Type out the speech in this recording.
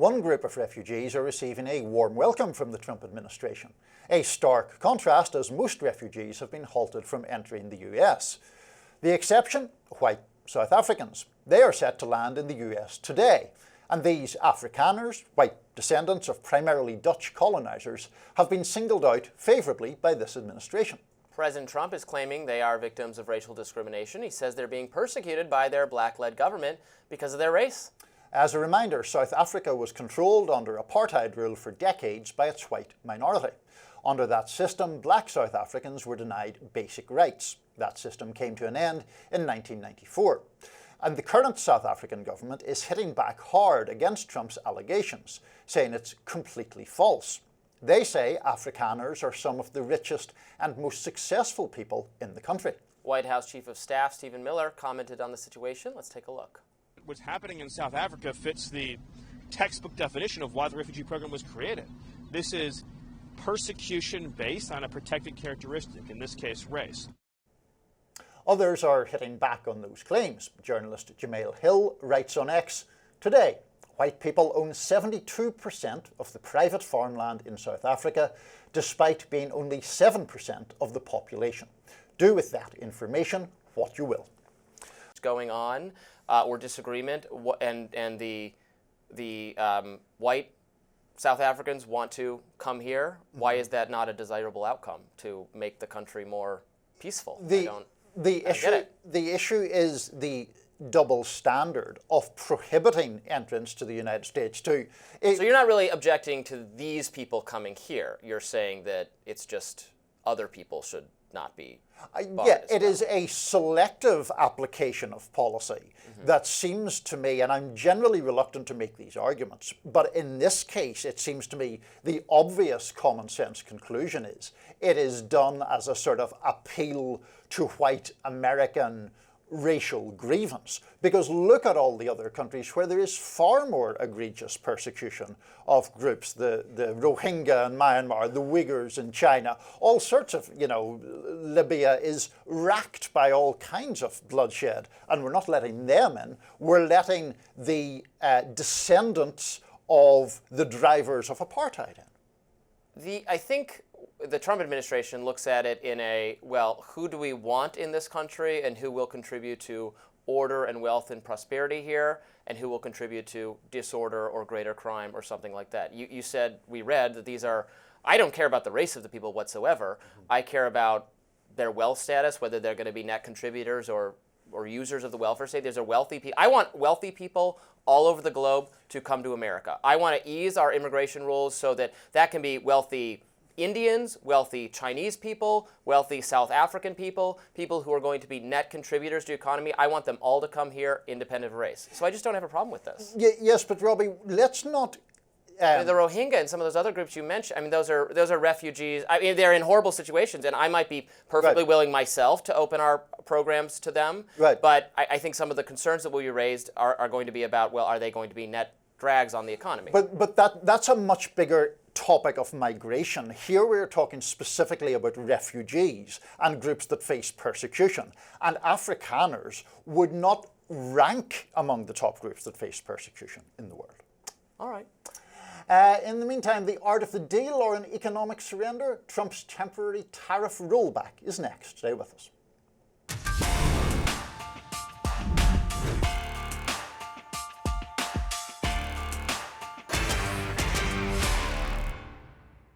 one group of refugees are receiving a warm welcome from the Trump administration. A stark contrast, as most refugees have been halted from entering the US. The exception, white South Africans. They are set to land in the US today. And these Afrikaners, white descendants of primarily Dutch colonizers, have been singled out favourably by this administration. President Trump is claiming they are victims of racial discrimination. He says they're being persecuted by their black-led government because of their race. As a reminder, South Africa was controlled under apartheid rule for decades by its white minority. Under that system, black South Africans were denied basic rights. That system came to an end in 1994. And the current South African government is hitting back hard against Trump's allegations, saying it's completely false. They say Afrikaners are some of the richest and most successful people in the country. White House Chief of Staff Stephen Miller commented on the situation. Let's take a look. What's happening in South Africa fits the textbook definition of why the refugee program was created. This is persecution based on a protected characteristic, in this case, race. Others are hitting back on those claims. Journalist Jameel Hill writes on X, "Today, white people own 72% of the private farmland in South Africa, despite being only 7% of the population. Do with that information what you will." What's going on, or disagreement, and the white South Africans want to come here. Why is that not a desirable outcome to make the country more peaceful? The issue is the double standard of prohibiting entrance to the United States too. So you're not really objecting to these people coming here. You're saying that it's just other people should not be. Yeah, it is a selective application of policy that seems to me, and I'm generally reluctant to make these arguments, but in this case it seems to me the obvious common sense conclusion is it is done as a sort of appeal to white American racial grievance. Because look at all the other countries where there is far more egregious persecution of groups, the Rohingya in Myanmar, the Uyghurs in China, all sorts of, Libya is racked by all kinds of bloodshed, and we're not letting them in. We're letting the descendants of the drivers of apartheid in. I think the Trump administration looks at it in a, well, who do we want in this country and who will contribute to order and wealth and prosperity here, and who will contribute to disorder or greater crime or something like that. You said, we read that these are, I don't care about the race of the people whatsoever. I care about their wealth status, whether they're going to be net contributors or users of the welfare state. There's a wealthy people. I want wealthy people all over the globe to come to America. I want to ease our immigration rules so that can be wealthy Indians, wealthy Chinese people, wealthy South African people, people who are going to be net contributors to the economy. I want them all to come here independent of race. So I just don't have a problem with this. Yes, but Robby, let's not... the Rohingya and some of those other groups you mentioned, I mean, those are refugees. I mean, they're in horrible situations, and I might be perfectly willing myself to open our programs to them. Right. But I think some of the concerns that will be raised are going to be about, well, are they going to be net drags on the economy? But that's a much bigger topic of migration. Here we're talking specifically about refugees and groups that face persecution. And Afrikaners would not rank among the top groups that face persecution in the world. All right. In the meantime, the art of the deal or an economic surrender, Trump's temporary tariff rollback is next. Stay with us.